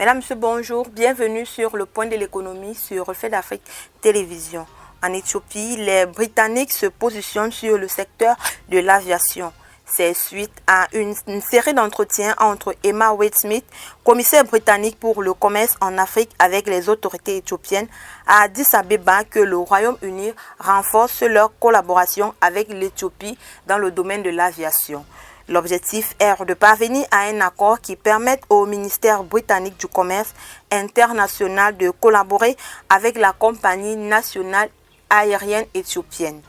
Mesdames, Messieurs, bonjour. Bienvenue sur le point de l'économie sur Reflet d'Afrique Télévision. En Éthiopie, les Britanniques se positionnent sur le secteur de l'aviation. C'est suite à une série d'entretiens entre Emma Wade-Smith, commissaire britannique pour le commerce en Afrique avec les autorités éthiopiennes, à Addis Abeba que le Royaume-Uni renforce leur collaboration avec l'Éthiopie dans le domaine de l'aviation. L'objectif est de parvenir à un accord qui permette au ministère britannique du commerce international de collaborer avec la compagnie nationale aérienne éthiopienne.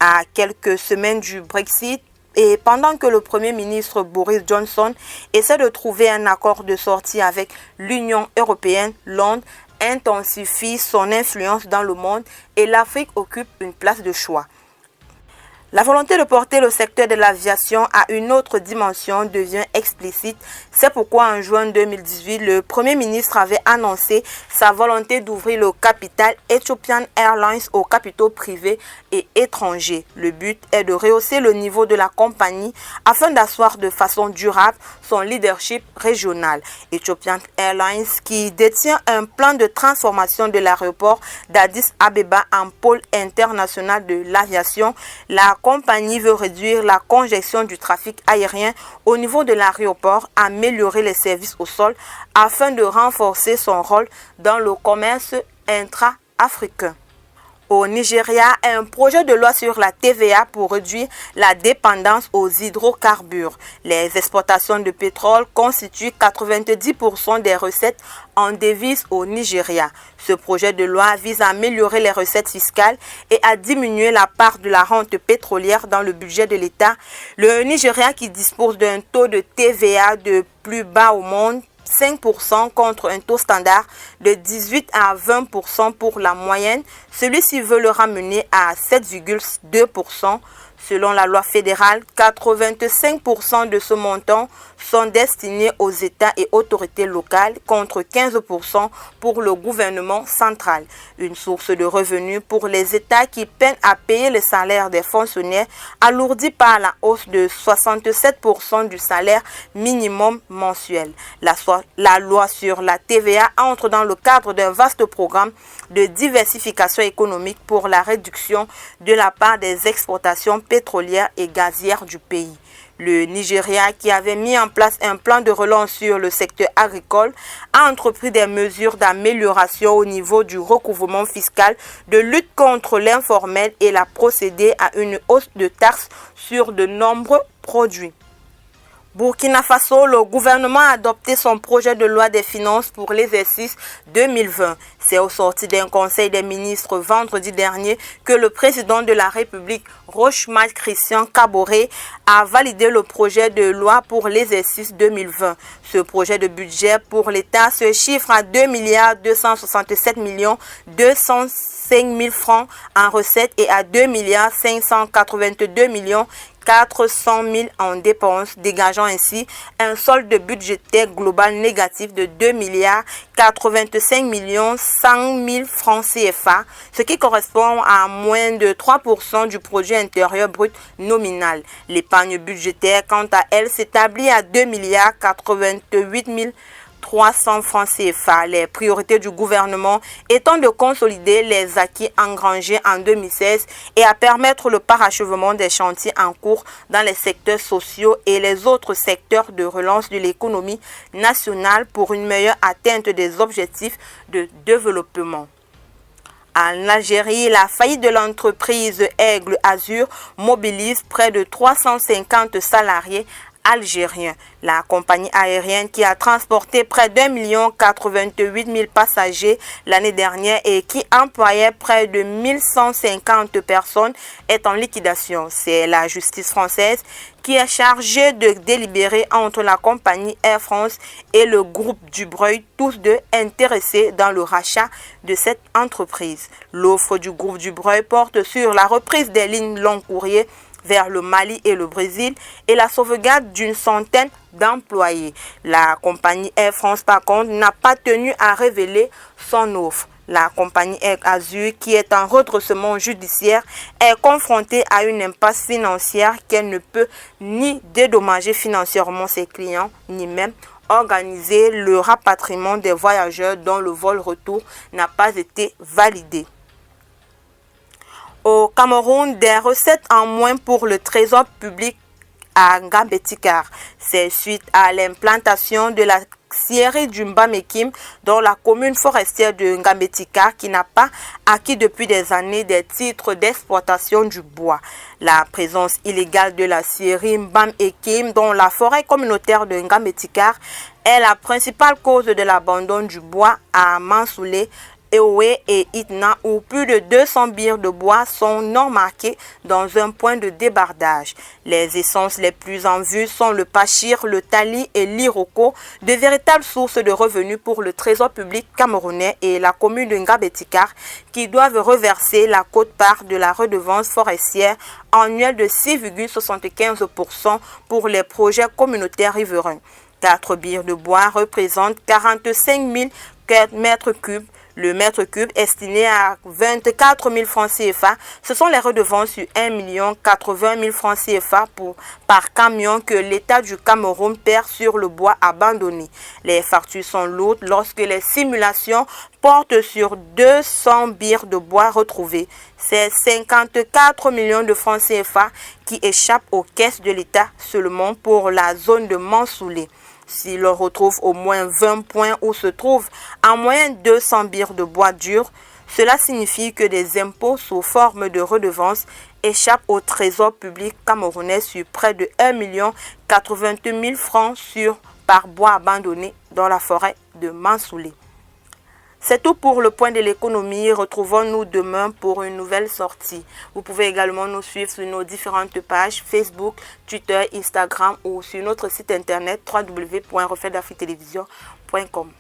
À quelques semaines du Brexit, et pendant que le Premier ministre Boris Johnson essaie de trouver un accord de sortie avec l'Union européenne, Londres intensifie son influence dans le monde et l'Afrique occupe une place de choix. La volonté de porter le secteur de l'aviation à une autre dimension devient explicite. C'est pourquoi en juin 2018, le Premier ministre avait annoncé sa volonté d'ouvrir le capital Ethiopian Airlines aux capitaux privés et étrangers. Le but est de rehausser le niveau de la compagnie afin d'asseoir de façon durable son leadership régional. Ethiopian Airlines, qui détient un plan de transformation de l'aéroport d'Addis Abeba en pôle international de l'aviation, la compagnie veut réduire la congestion du trafic aérien au niveau de l'aéroport, améliorer les services au sol afin de renforcer son rôle dans le commerce intra-africain. Au Nigeria, un projet de loi sur la TVA pour réduire la dépendance aux hydrocarbures. Les exportations de pétrole constituent 90% des recettes en devises au Nigeria. Ce projet de loi vise à améliorer les recettes fiscales et à diminuer la part de la rente pétrolière dans le budget de l'État. Le Nigeria, qui dispose d'un taux de TVA de plus bas au monde, 5% contre un taux standard de 18 à 20% pour la moyenne. Celui-ci veut le ramener à 7,2%. Selon la loi fédérale, 85% de ce montant sont destinés aux États et autorités locales contre 15% pour le gouvernement central. Une source de revenus pour les États qui peinent à payer les salaires des fonctionnaires alourdis par la hausse de 67% du salaire minimum mensuel. La loi sur la TVA entre dans le cadre d'un vaste programme de diversification économique pour la réduction de la part des exportations pétrolières et gazières du pays. Le Nigeria, qui avait mis en place un plan de relance sur le secteur agricole, a entrepris des mesures d'amélioration au niveau du recouvrement fiscal, de lutte contre l'informel et a procédé à une hausse de taxes sur de nombreux produits. Burkina Faso, le gouvernement a adopté son projet de loi des finances pour l'exercice 2020. C'est au sorti d'un conseil des ministres vendredi dernier que le président de la République, Roch-Marc Christian Kaboré, a validé le projet de loi pour l'exercice 2020. Ce projet de budget pour l'État se chiffre à 2,267 205 000 francs en recettes et à 2,582 400 000 en dépenses, dégageant ainsi un solde budgétaire global négatif de 2,85 100 000 francs CFA, ce qui correspond à moins de 3% du produit intérieur brut nominal. L'épargne budgétaire, quant à elle, s'établit à 2,88 300 francs CFA. Les priorités du gouvernement étant de consolider les acquis engrangés en 2016 et à permettre le parachèvement des chantiers en cours dans les secteurs sociaux et les autres secteurs de relance de l'économie nationale pour une meilleure atteinte des objectifs de développement. En Algérie, la faillite de l'entreprise Aigle Azur mobilise près de 350 salariés algérien. La compagnie aérienne qui a transporté près d'1,088 passagers l'année dernière et qui employait près de 1150 personnes est en liquidation. C'est la justice française qui est chargée de délibérer entre la compagnie Air France et le groupe Dubreuil, tous deux intéressés dans le rachat de cette entreprise. L'offre du groupe Dubreuil porte sur la reprise des lignes long courrier vers le Mali et le Brésil et la sauvegarde d'une centaine d'employés. La compagnie Air France, par contre, n'a pas tenu à révéler son offre. La compagnie Air Azur, qui est en redressement judiciaire, est confrontée à une impasse financière qu'elle ne peut ni dédommager financièrement ses clients, ni même organiser le rapatriement des voyageurs dont le vol retour n'a pas été validé. Au Cameroun, des recettes en moins pour le trésor public à Ngambétikar. C'est suite à l'implantation de la scierie du Mbamekim dans la commune forestière de Ngambétikar qui n'a pas acquis depuis des années des titres d'exploitation du bois. La présence illégale de la scierie Mbamekim dans la forêt communautaire de Ngambétikar est la principale cause de l'abandon du bois à Mansoulé, Eoé et Itna, où plus de 200 bières de bois sont non marquées dans un point de débardage. Les essences les plus en vue sont le pachir, le tali et l'iroko, de véritables sources de revenus pour le trésor public camerounais et la commune de Ngambétikar, qui doivent reverser la quote-part de la redevance forestière annuelle de 6,75% pour les projets communautaires riverains. 4 bières de bois représentent 45 000 mètres cubes. Le mètre cube estimé à 24 000 francs CFA, ce sont les redevances sur 1 080 000 francs CFA par camion que l'État du Cameroun perd sur le bois abandonné. Les factures sont lourdes lorsque les simulations portent sur 200 bières de bois retrouvées. C'est 54 millions de francs CFA qui échappent aux caisses de l'État seulement pour la zone de Mansoulé. Si l'on retrouve au moins 20 points où se trouvent en moyenne 200 bières de bois dur, cela signifie que des impôts sous forme de redevances échappent au trésor public camerounais sur près de 1 082 000 francs par bois abandonné dans la forêt de Mansoulé. C'est tout pour le point de l'économie. Retrouvons-nous demain pour une nouvelle sortie. Vous pouvez également nous suivre sur nos différentes pages Facebook, Twitter, Instagram ou sur notre site internet www.refletdafriquetélévision.com.